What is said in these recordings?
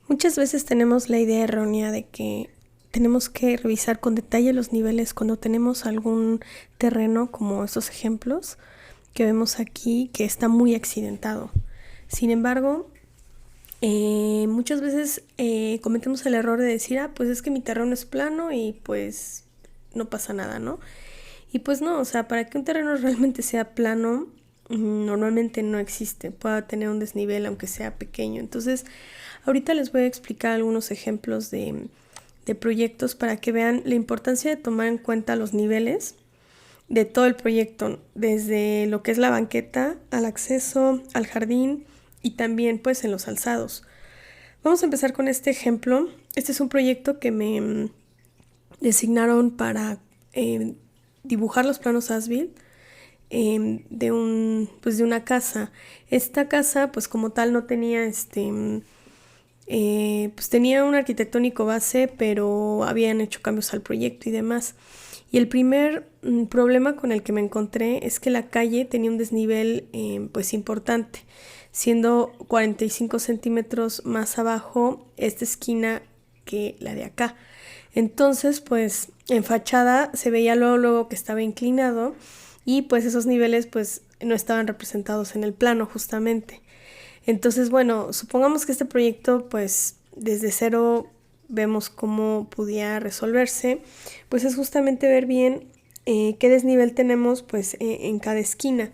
Muchas veces tenemos la idea errónea de que tenemos que revisar con detalle los niveles cuando tenemos algún terreno, como estos ejemplos que vemos aquí, que está muy accidentado. Sin embargo, muchas veces cometemos el error de decir, pues es que mi terreno es plano y pues no pasa nada, ¿no? Y pues no, o sea, para que un terreno realmente sea plano, normalmente no existe, pueda tener un desnivel aunque sea pequeño. Entonces, ahorita les voy a explicar algunos ejemplos de proyectos para que vean la importancia de tomar en cuenta los niveles de todo el proyecto, desde lo que es la banqueta, al acceso, al jardín y también pues en los alzados. Vamos a empezar con este ejemplo. Este es un proyecto que me designaron para dibujar los planos as-built de una casa. Esta casa pues como tal no tenía pues tenía un arquitectónico base, pero habían hecho cambios al proyecto y demás. Y el primer problema con el que me encontré es que la calle tenía un desnivel pues importante, siendo 45 centímetros más abajo esta esquina que la de acá. Entonces pues en fachada se veía luego que estaba inclinado y pues esos niveles pues no estaban representados en el plano justamente. Entonces, bueno, supongamos que este proyecto, pues, desde cero vemos cómo podía resolverse, pues es justamente ver bien qué desnivel tenemos, pues, en cada esquina.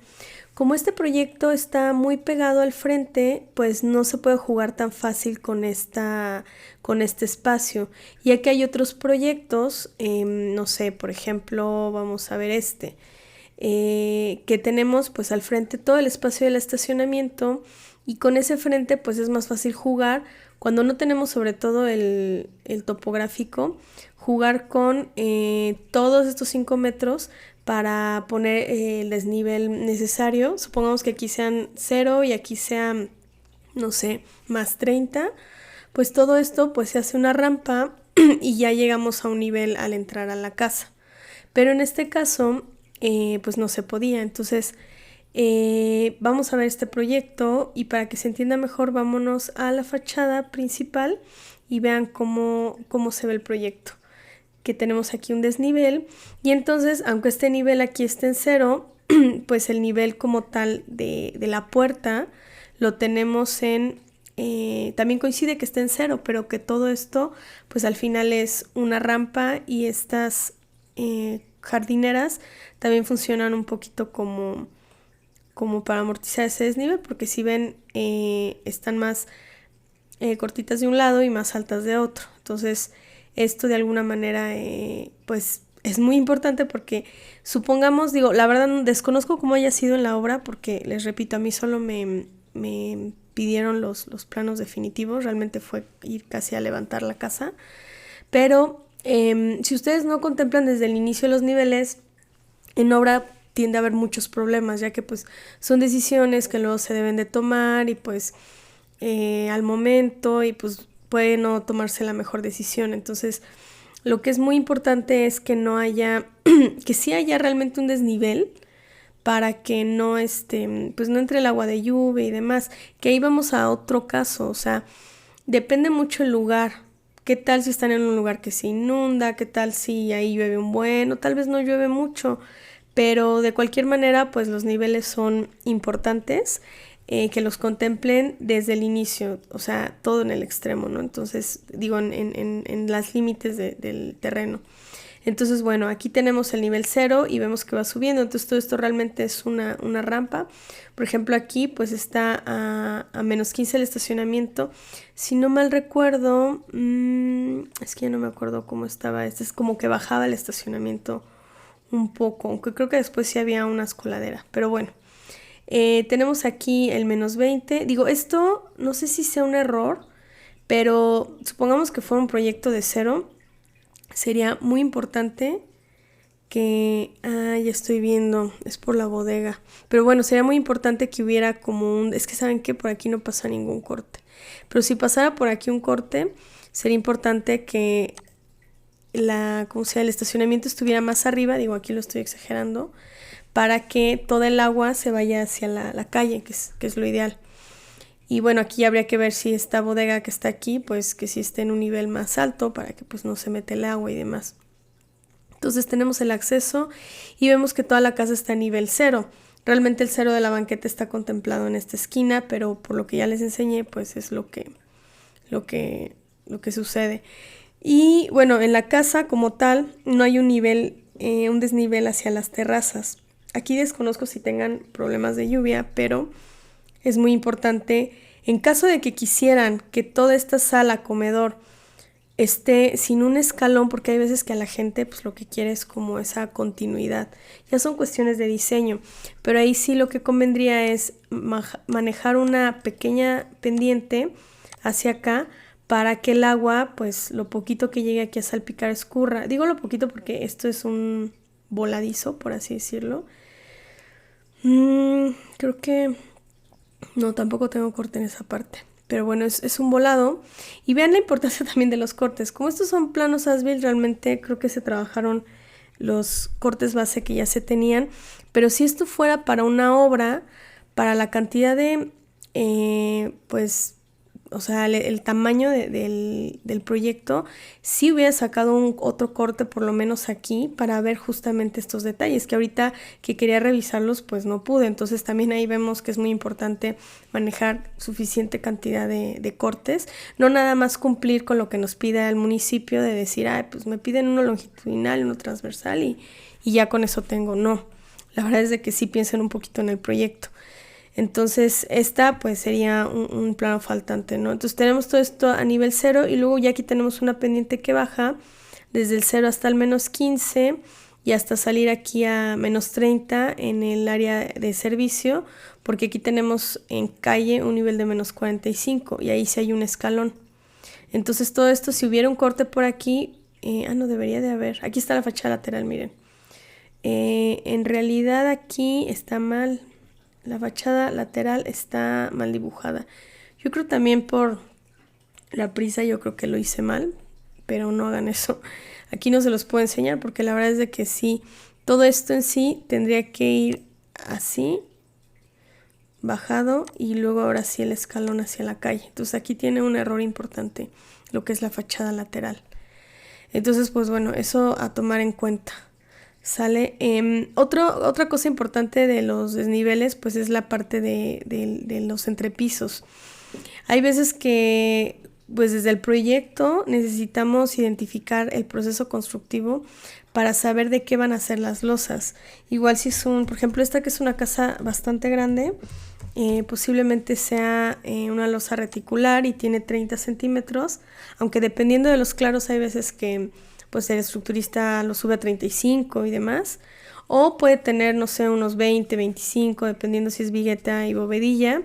Como este proyecto está muy pegado al frente, pues no se puede jugar tan fácil con este espacio. Y aquí hay otros proyectos, no sé, por ejemplo, vamos a ver que tenemos pues al frente todo el espacio del estacionamiento y con ese frente pues es más fácil jugar cuando no tenemos sobre todo el topográfico, jugar con todos estos 5 metros para poner el desnivel necesario. Supongamos que aquí sean 0 y aquí sean, no sé, más 30, pues todo esto pues se hace una rampa y ya llegamos a un nivel al entrar a la casa. Pero en este caso pues no se podía. Entonces vamos a ver este proyecto y para que se entienda mejor vámonos a la fachada principal y vean cómo se ve el proyecto. Que tenemos aquí un desnivel y entonces aunque este nivel aquí esté en 0, pues el nivel como tal de la puerta lo tenemos en también coincide que esté en 0, pero que todo esto pues al final es una rampa y estas jardineras también funcionan un poquito como para amortizar ese desnivel, porque si ven están más cortitas de un lado y más altas de otro. Entonces esto de alguna manera pues es muy importante porque supongamos, digo, la verdad desconozco cómo haya sido en la obra porque les repito, a mí solo me pidieron los planos definitivos, realmente fue ir casi a levantar la casa, pero si ustedes no contemplan desde el inicio los niveles, en obra tiende a haber muchos problemas, ya que pues son decisiones que luego se deben de tomar y pues al momento y pues puede no tomarse la mejor decisión. Entonces lo que es muy importante es que no haya, que sí haya realmente un desnivel para que no pues no entre el agua de lluvia y demás, que ahí vamos a otro caso, o sea, depende mucho el lugar. ¿Qué tal si están en un lugar que se inunda? ¿Qué tal si ahí llueve un buen? O tal vez no llueve mucho, pero de cualquier manera pues los niveles son importantes, que los contemplen desde el inicio, o sea, todo en el extremo, ¿no? Entonces, digo, en las límites del terreno. Entonces, bueno, aquí tenemos el nivel 0 y vemos que va subiendo, entonces todo esto realmente es una rampa. Por ejemplo, aquí pues está a menos 15 el estacionamiento. Si no mal recuerdo, es que ya no me acuerdo cómo estaba, es como que bajaba el estacionamiento un poco, aunque creo que después sí había una coladera, pero bueno. Tenemos aquí el menos 20. Digo, esto no sé si sea un error, pero supongamos que fuera un proyecto de 0. Sería muy importante que... ya estoy viendo, es por la bodega. Pero bueno, sería muy importante que hubiera como un... Es que saben que por aquí no pasa ningún corte. Pero si pasara por aquí un corte, sería importante que el estacionamiento estuviera más arriba. Digo, aquí lo estoy exagerando, para que toda el agua se vaya hacia la calle, que es lo ideal. Y bueno, aquí habría que ver si esta bodega que está aquí, pues que sí esté en un nivel más alto para que pues no se mete el agua y demás. Entonces tenemos el acceso y vemos que toda la casa está a nivel 0. Realmente el 0 de la banqueta está contemplado en esta esquina, pero por lo que ya les enseñé, pues es lo que sucede. Y bueno, en la casa como tal no hay un desnivel hacia las terrazas. Aquí desconozco si tengan problemas de lluvia, pero es muy importante, en caso de que quisieran que toda esta sala, comedor, esté sin un escalón, porque hay veces que a la gente pues lo que quiere es como esa continuidad. Ya son cuestiones de diseño, pero ahí sí lo que convendría es manejar una pequeña pendiente hacia acá para que el agua, pues lo poquito que llegue aquí a salpicar escurra. Digo lo poquito porque esto es un voladizo, por así decirlo. Creo que no, tampoco tengo corte en esa parte. Pero bueno, es un volado. Y vean la importancia también de los cortes. Como estos son planos as-built, realmente creo que se trabajaron los cortes base que ya se tenían. Pero si esto fuera para una obra, para la cantidad de, pues, o sea, el tamaño del proyecto, sí hubiera sacado otro corte por lo menos aquí para ver justamente estos detalles, que ahorita que quería revisarlos pues no pude. Entonces también ahí vemos que es muy importante manejar suficiente cantidad de cortes, no nada más cumplir con lo que nos pida el municipio de decir, pues me piden uno longitudinal, uno transversal y ya con eso tengo. No, la verdad es de que sí piensen un poquito en el proyecto. Entonces esta pues sería un plano faltante, ¿no? Entonces tenemos todo esto a nivel 0 y luego ya aquí tenemos una pendiente que baja desde el 0 hasta el menos 15 y hasta salir aquí a menos 30 en el área de servicio, porque aquí tenemos en calle un nivel de menos 45 y ahí sí hay un escalón. Entonces todo esto, si hubiera un corte por aquí, no debería de haber. Aquí está la fachada lateral, miren. En realidad aquí está mal. La fachada lateral está mal dibujada. Yo creo también por la prisa, yo creo que lo hice mal, pero no hagan eso. Aquí no se los puedo enseñar porque la verdad es de que sí, todo esto en sí tendría que ir así, bajado y luego ahora sí el escalón hacia la calle. Entonces aquí tiene un error importante lo que es la fachada lateral. Entonces pues bueno, eso a tomar en cuenta. Sale. Otra cosa importante de los desniveles pues es la parte de los entrepisos. Hay veces que pues desde el proyecto necesitamos identificar el proceso constructivo para saber de qué van a ser las losas. Igual si es por ejemplo esta que es una casa bastante grande, posiblemente sea una losa reticular y tiene 30 centímetros, aunque dependiendo de los claros hay veces que pues el estructurista lo sube a 35 y demás, o puede tener, no sé, unos 20, 25, dependiendo si es vigueta y bovedilla,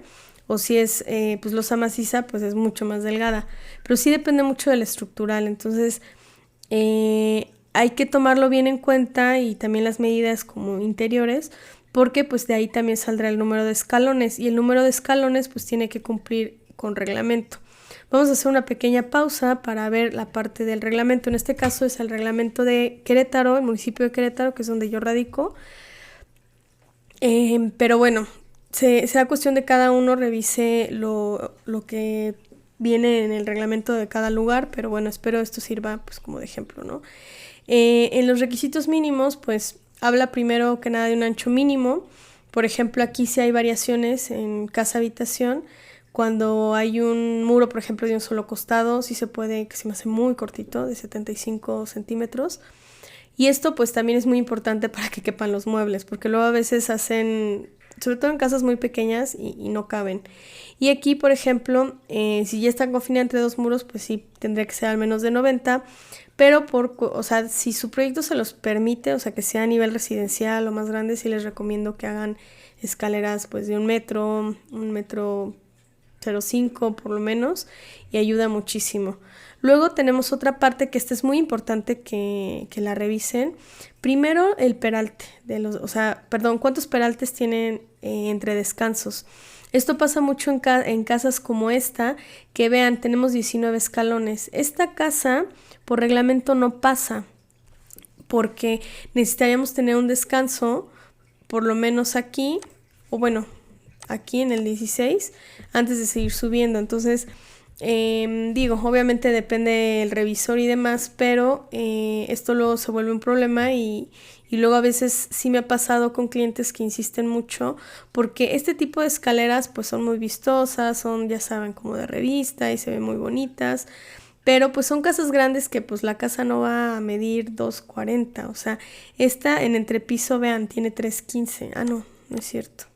o si es pues losa maciza, pues es mucho más delgada, pero sí depende mucho del estructural. Entonces hay que tomarlo bien en cuenta y también las medidas como interiores, porque pues de ahí también saldrá el número de escalones y el número de escalones pues tiene que cumplir con reglamento. Vamos a hacer una pequeña pausa para ver la parte del reglamento. En este caso es el reglamento de Querétaro, el municipio de Querétaro, que es donde yo radico. Pero bueno, será cuestión de cada uno revise lo que viene en el reglamento de cada lugar, pero bueno, espero esto sirva pues como de ejemplo, ¿no? En los requisitos mínimos, pues habla primero que nada de un ancho mínimo. Por ejemplo, aquí sí hay variaciones en casa-habitación. Cuando hay un muro, por ejemplo, de un solo costado, sí se puede, que se me hace muy cortito, de 75 centímetros. Y esto pues también es muy importante para que quepan los muebles, porque luego a veces hacen, sobre todo en casas muy pequeñas y no caben. Y aquí, por ejemplo, si ya está confinada entre dos muros, pues sí tendría que ser al menos de 90, pero o sea, si su proyecto se los permite, o sea, que sea a nivel residencial o más grande, sí les recomiendo que hagan escaleras pues de 1 metro 0,5 por lo menos, y ayuda muchísimo. Luego tenemos otra parte que esta es muy importante que la revisen. Primero el peralte, ¿cuántos peraltes tienen entre descansos? Esto pasa mucho en casas como esta, que vean, tenemos 19 escalones. Esta casa por reglamento no pasa, porque necesitaríamos tener un descanso, por lo menos aquí, o bueno, aquí en el 16 antes de seguir subiendo. Entonces, obviamente depende del revisor y demás, pero esto luego se vuelve un problema y luego a veces sí me ha pasado con clientes que insisten mucho porque este tipo de escaleras pues son muy vistosas, son ya saben como de revista y se ven muy bonitas, pero pues son casas grandes que pues la casa no va a medir 2.40, o sea, esta en entrepiso vean tiene 3.15, no es cierto,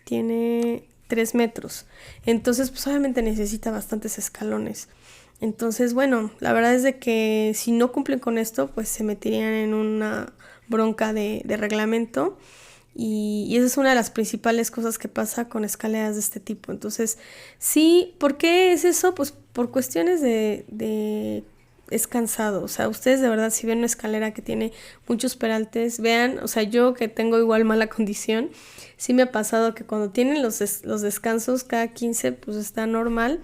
tiene 3 metros, entonces pues obviamente necesita bastantes escalones. Entonces, bueno, la verdad es de que si no cumplen con esto, pues se meterían en una bronca de reglamento y esa es una de las principales cosas que pasa con escaleras de este tipo. Entonces, sí, ¿por qué es eso? Pues por cuestiones es cansado, o sea, ustedes de verdad si ven una escalera que tiene muchos peraltes, vean, o sea, yo que tengo igual mala condición, sí me ha pasado que cuando tienen los descansos cada 15, pues está normal.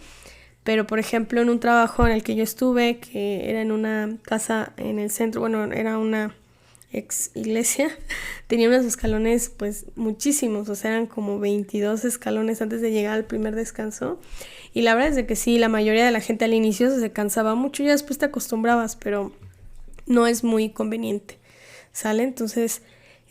Pero, por ejemplo, en un trabajo en el que yo estuve, que era en una casa en el centro, bueno, era una ex iglesia, tenía unos escalones, pues, muchísimos, o sea, eran como 22 escalones antes de llegar al primer descanso. Y la verdad es de que sí, la mayoría de la gente al inicio se cansaba mucho, ya después te acostumbrabas, pero no es muy conveniente, ¿sale? Entonces,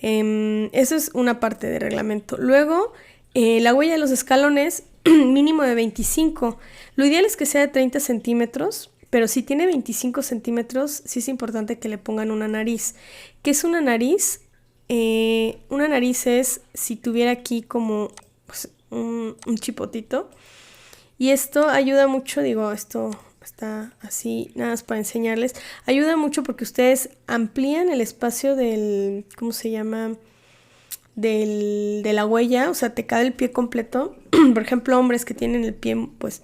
eso es una parte de reglamento. Luego, la huella de los escalones, mínimo de 25. Lo ideal es que sea de 30 centímetros, pero si tiene 25 centímetros, sí es importante que le pongan una nariz. ¿Qué es una nariz? Una nariz es si tuviera aquí como pues, un chipotito. Y esto ayuda mucho, esto está así, nada más para enseñarles. Ayuda mucho porque ustedes amplían el espacio del, ¿cómo se llama? De la huella, o sea, te cae el pie completo. Por ejemplo, hombres que tienen el pie, pues,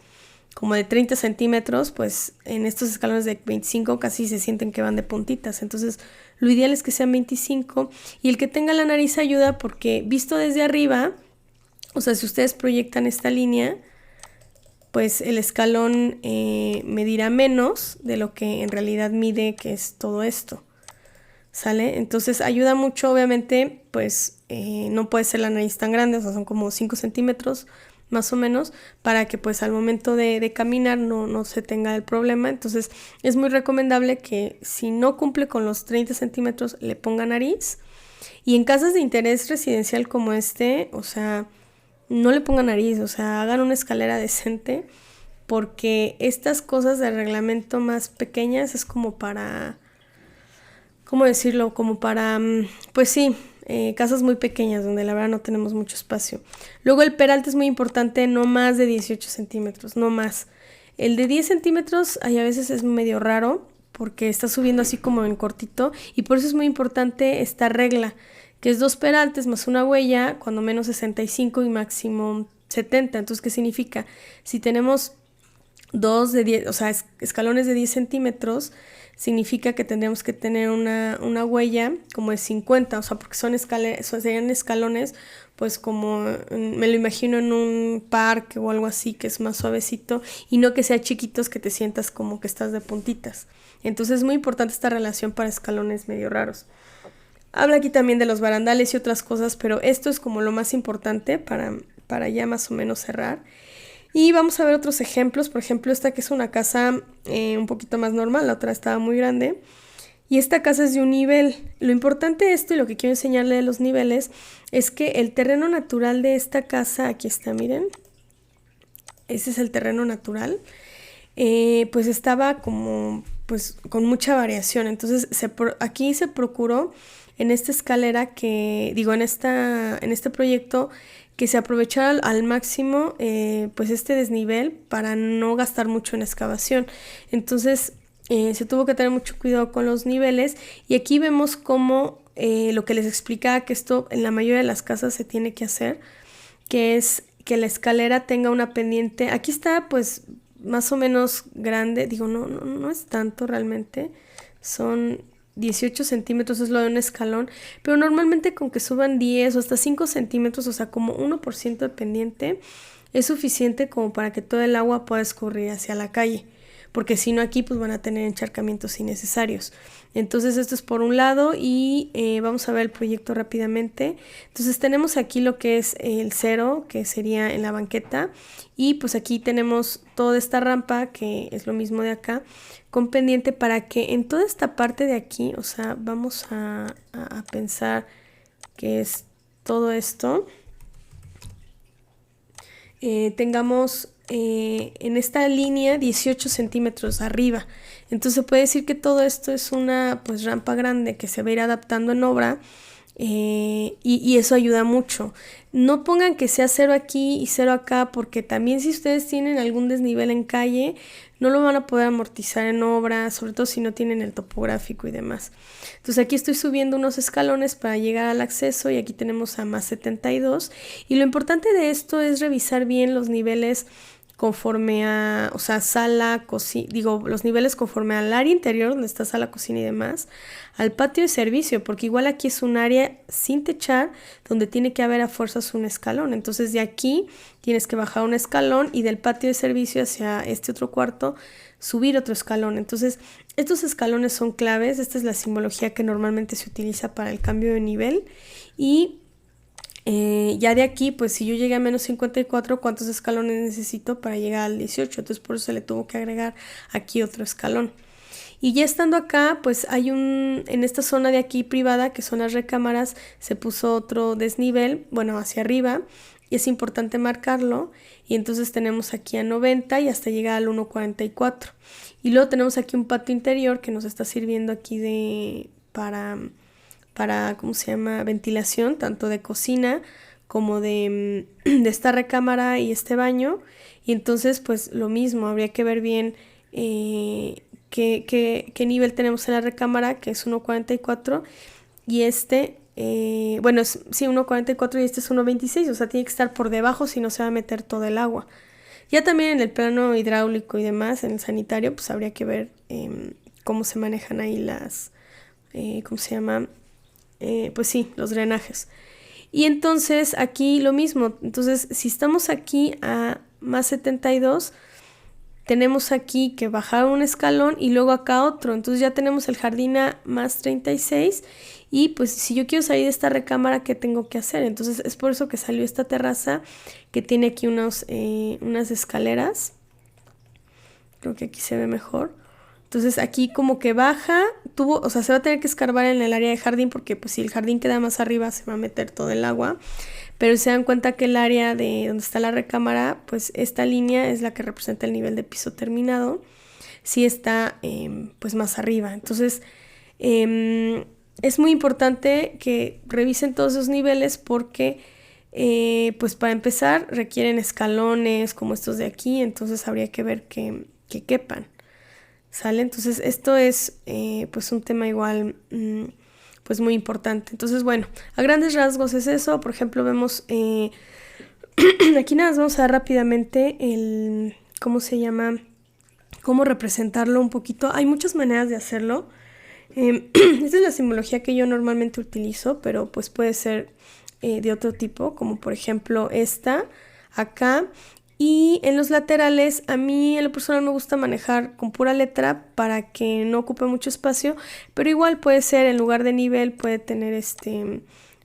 como de 30 centímetros, pues, en estos escalones de 25 casi se sienten que van de puntitas. Entonces, lo ideal es que sean 25. Y el que tenga la nariz ayuda porque, visto desde arriba, o sea, si ustedes proyectan esta línea, pues, el escalón medirá menos de lo que en realidad mide, que es todo esto. ¿Sale? Entonces ayuda mucho, obviamente, pues no puede ser la nariz tan grande, o sea, son como 5 centímetros más o menos, para que pues al momento de caminar no se tenga el problema. Entonces es muy recomendable que si no cumple con los 30 centímetros le ponga nariz. Y en casas de interés residencial como este, o sea, no le pongan nariz, o sea, hagan una escalera decente, porque estas cosas de reglamento más pequeñas es como para... ¿cómo decirlo? Como para, pues sí, casas muy pequeñas donde la verdad no tenemos mucho espacio. Luego el peralte es muy importante, no más de 18 centímetros, no más. El de 10 centímetros a veces es medio raro porque está subiendo así como en cortito y por eso es muy importante esta regla, que es 2 peraltes más una huella, cuando menos 65 y máximo 70. Entonces, ¿qué significa? Si tenemos 2 de 10, o sea, escalones de 10 centímetros, significa que tendríamos que tener una huella como de 50, o sea, porque serían escalones, pues como me lo imagino en un parque o algo así, que es más suavecito, y no que sea chiquitos que te sientas como que estás de puntitas. Entonces es muy importante esta relación para escalones medio raros. Habla aquí también de los barandales y otras cosas, pero esto es como lo más importante para ya más o menos cerrar. Y vamos a ver otros ejemplos. Por ejemplo, esta que es una casa un poquito más normal, la otra estaba muy grande. Y esta casa es de un nivel. Lo importante de esto y lo que quiero enseñarle de los niveles es que el terreno natural de esta casa, aquí está, miren. Ese es el terreno natural. Pues estaba como, pues con mucha variación. Entonces aquí se procuró en esta escalera en este proyecto, que se aprovechara al máximo pues este desnivel para no gastar mucho en excavación. Entonces se tuvo que tener mucho cuidado con los niveles y aquí vemos cómo lo que les explicaba, que esto en la mayoría de las casas se tiene que hacer, que es que la escalera tenga una pendiente. Aquí está pues más o menos grande, no es tanto realmente, son 18 centímetros, es lo de un escalón, pero normalmente con que suban 10 o hasta 5 centímetros, o sea, como 1% de pendiente, es suficiente como para que todo el agua pueda escurrir hacia la calle. porque si no aquí pues van a tener encharcamientos innecesarios. Entonces esto es por un lado y vamos a ver el proyecto rápidamente. Entonces tenemos aquí lo que es el 0, que sería en la banqueta, y pues aquí tenemos toda esta rampa, que es lo mismo de acá, con pendiente, para que en toda esta parte de aquí, o sea, vamos a pensar que es todo esto, tengamos en esta línea 18 centímetros arriba. Entonces puede decir que todo esto es una pues rampa grande que se va a ir adaptando en obra, y eso ayuda mucho. No pongan que sea 0 aquí y 0 acá, porque también si ustedes tienen algún desnivel en calle, no lo van a poder amortizar en obra, sobre todo si no tienen el topográfico y demás. Entonces aquí estoy subiendo unos escalones para llegar al acceso, y aquí tenemos a más 72, y lo importante de esto es revisar bien los niveles conforme a, o sea, sala, cocina, digo, los niveles conforme al área interior, donde está sala, cocina y demás, al patio de servicio, porque igual aquí es un área sin techar, donde tiene que haber a fuerzas un escalón. Entonces de aquí tienes que bajar un escalón, y del patio de servicio hacia este otro cuarto subir otro escalón. Entonces estos escalones son claves. Esta es la simbología que normalmente se utiliza para el cambio de nivel. Y ya de aquí, pues si yo llegué a menos 54, ¿cuántos escalones necesito para llegar al 18? Entonces por eso se le tuvo que agregar aquí otro escalón. Y ya estando acá, pues hay en esta zona de aquí privada, que son las recámaras, se puso otro desnivel, bueno, hacia arriba, y es importante marcarlo. Y entonces tenemos aquí a 90 y hasta llegar al 1.44. Y luego tenemos aquí un patio interior que nos está sirviendo aquí para, ¿cómo se llama?, ventilación, tanto de cocina como de esta recámara y este baño. Y entonces pues lo mismo, habría que ver bien qué nivel tenemos en la recámara, que es 1.44, y bueno, sí, 1.44, y este es 1.26, o sea, tiene que estar por debajo, si no se va a meter todo el agua. Ya también en el plano hidráulico y demás, en el sanitario, pues habría que ver cómo se manejan ahí ¿cómo se llama?, pues sí, los drenajes. Y entonces aquí lo mismo. Entonces si estamos aquí a más 72, tenemos aquí que bajar un escalón y luego acá otro. Entonces ya tenemos el jardín a más 36, y pues si yo quiero salir de esta recámara, ¿qué tengo que hacer? Entonces es por eso que salió esta terraza, que tiene aquí unas escaleras. Creo que aquí se ve mejor. Entonces aquí como que baja, o sea, se va a tener que escarbar en el área de jardín, porque pues si el jardín queda más arriba se va a meter todo el agua. Pero se dan cuenta que el área de donde está la recámara, pues esta línea es la que representa el nivel de piso terminado, si está pues más arriba. Entonces es muy importante que revisen todos esos niveles, porque pues para empezar requieren escalones como estos de aquí. Entonces habría que ver que quepan. ¿Sale? Entonces esto es pues un tema igual pues muy importante. Entonces bueno, a grandes rasgos es eso. Por ejemplo, vemos aquí nada más vamos a ver rápidamente ¿cómo se llama? Cómo representarlo un poquito. Hay muchas maneras de hacerlo. Esta es la simbología que yo normalmente utilizo, pero pues puede ser de otro tipo, como por ejemplo esta acá. Y en los laterales, a mí en lo personal me gusta manejar con pura letra para que no ocupe mucho espacio, pero igual puede ser, en lugar de nivel, puede tener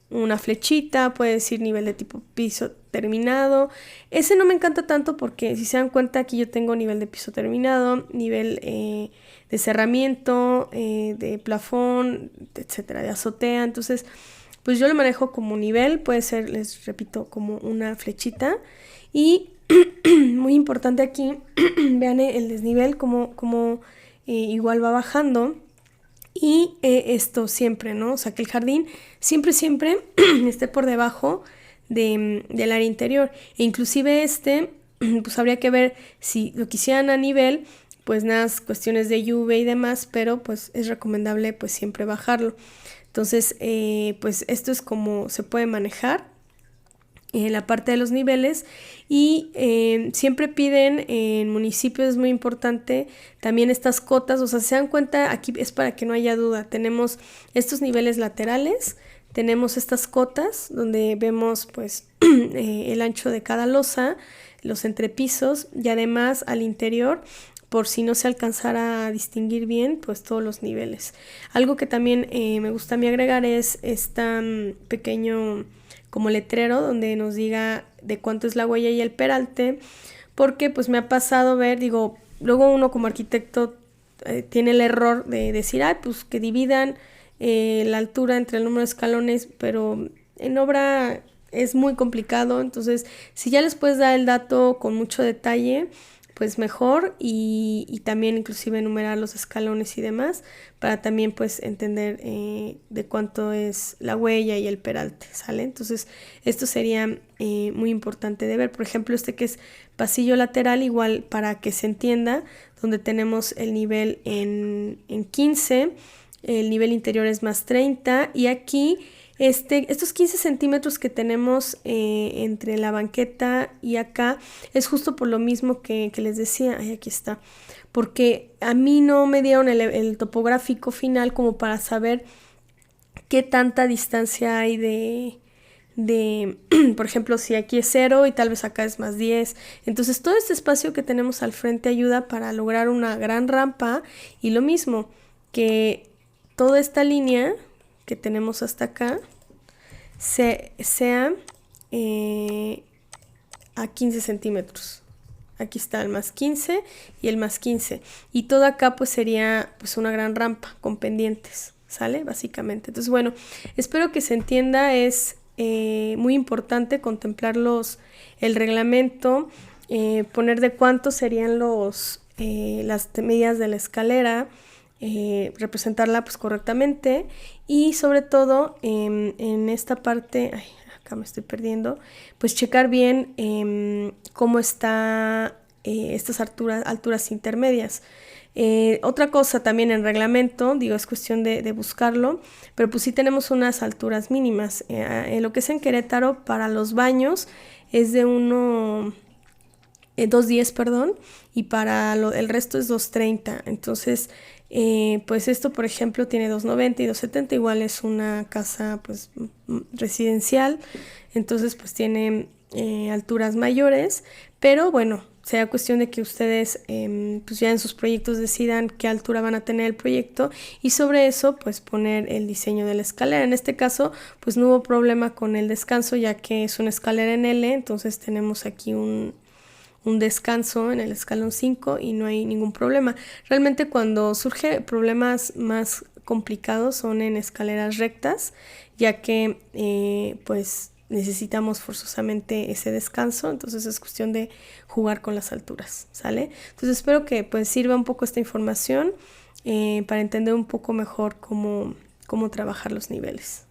una flechita, puede decir nivel de tipo piso terminado. Ese no me encanta tanto, porque si se dan cuenta, aquí yo tengo nivel de piso terminado, nivel de cerramiento, de plafón, etcétera, de azotea. Entonces pues yo lo manejo como nivel, puede ser, les repito, como una flechita. Y muy importante aquí, vean el desnivel como igual va bajando. Y esto siempre, ¿no? O sea, que el jardín siempre esté por debajo del área interior. E inclusive pues habría que ver si lo quisieran a nivel, pues nada, cuestiones de lluvia y demás, pero pues es recomendable pues siempre bajarlo. Entonces, pues esto es como se puede manejar en la parte de los niveles. Y siempre piden en municipios, es muy importante también estas cotas. O sea, se dan cuenta, aquí es para que no haya duda, tenemos estos niveles laterales, tenemos estas cotas donde vemos pues el ancho de cada losa, los entrepisos, y además al interior por si no se alcanzara a distinguir bien, pues todos los niveles. Algo que también me gusta a mí agregar es este pequeño como letrero donde nos diga de cuánto es la huella y el peralte, porque pues me ha pasado ver, digo, luego uno como arquitecto tiene el error de decir, pues que dividan la altura entre el número de escalones, pero en obra es muy complicado, entonces si ya les puedes dar el dato con mucho detalle, pues mejor, y también inclusive enumerar los escalones y demás para también pues entender de cuánto es la huella y el peralte, ¿sale? Entonces esto sería muy importante de ver. Por ejemplo, este que es pasillo lateral, igual para que se entienda, donde tenemos el nivel en 15, el nivel interior es más 30, y aquí estos 15 centímetros que tenemos entre la banqueta y acá es justo por lo mismo que les decía. Aquí está, porque a mí no me dieron el topográfico final como para saber qué tanta distancia hay de por ejemplo, si aquí es 0 y tal vez acá es más 10. Entonces todo este espacio que tenemos al frente ayuda para lograr una gran rampa, y lo mismo, que toda esta línea que tenemos hasta acá sea a 15 centímetros. Aquí está el más 15 y el más 15. Y todo acá pues sería pues una gran rampa con pendientes, ¿sale? Básicamente. Entonces, bueno, espero que se entienda. Es muy importante contemplar el reglamento, poner de cuánto serían las medidas de la escalera, representarla pues correctamente, y sobre todo en esta parte, acá me estoy perdiendo, pues checar bien cómo está estas alturas intermedias. Otra cosa también en reglamento, digo, es cuestión de buscarlo, pero pues sí tenemos unas alturas mínimas. En lo que es en Querétaro, para los baños es de 2.10, perdón, y para el resto es 2.30. Entonces, pues esto, por ejemplo, tiene 2.90 y 2.70, igual es una casa pues residencial, entonces pues tiene alturas mayores, pero bueno, sea cuestión de que ustedes pues ya en sus proyectos decidan qué altura van a tener el proyecto, y sobre eso pues poner el diseño de la escalera. En este caso pues no hubo problema con el descanso, ya que es una escalera en L, entonces tenemos aquí un descanso en el escalón 5 y no hay ningún problema. Realmente cuando surge problemas más complicados son en escaleras rectas, ya que pues necesitamos forzosamente ese descanso, entonces es cuestión de jugar con las alturas, ¿sale? Entonces espero que pues sirva un poco esta información para entender un poco mejor cómo trabajar los niveles.